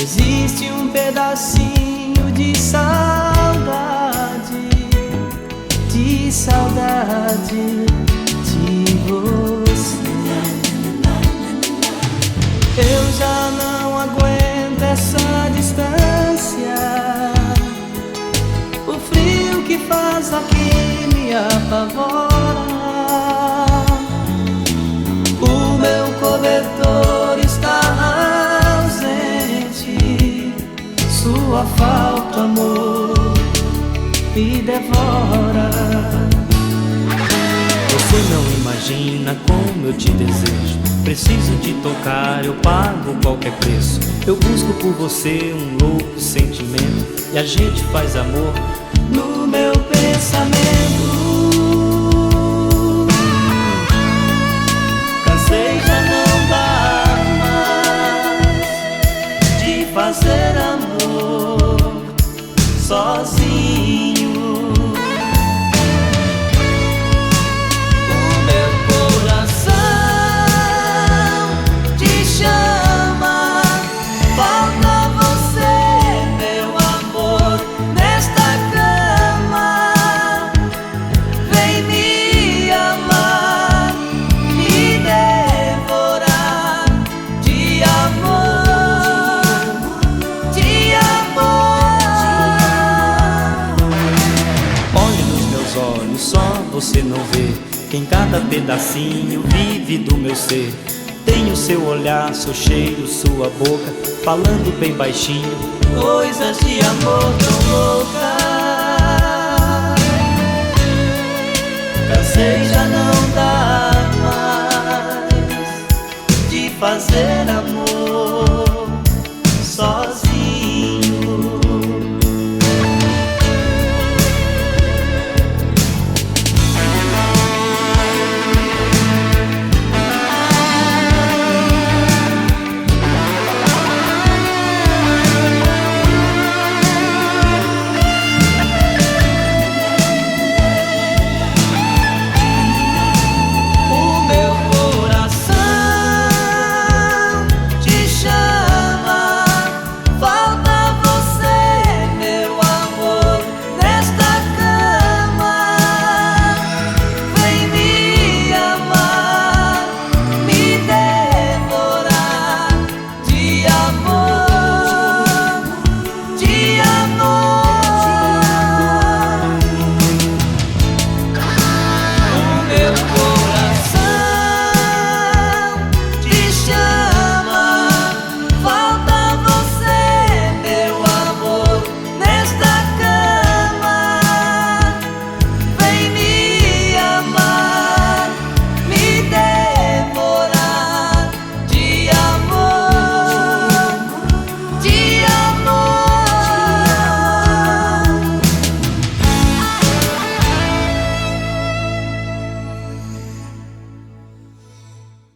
existe um pedacinho de saudade, de saudade de você. Eu já não aguento essa distância, o frio que faz aqui me apavora. O meu cobertor está ausente, sua falta, amor, me devora. Você não imagina como eu te desejo. Preciso te tocar, eu pago qualquer preço. Eu busco por você um louco sentimento, e a gente faz amor no meu pensamento. Cansei, já não dá mais de fazer amor sozinho. Só você não vê que em cada pedacinho vive do meu ser. Tem o seu olhar, seu cheiro, sua boca, falando bem baixinho coisas de amor tão loucas. Cansei, já não dá mais de fazer amor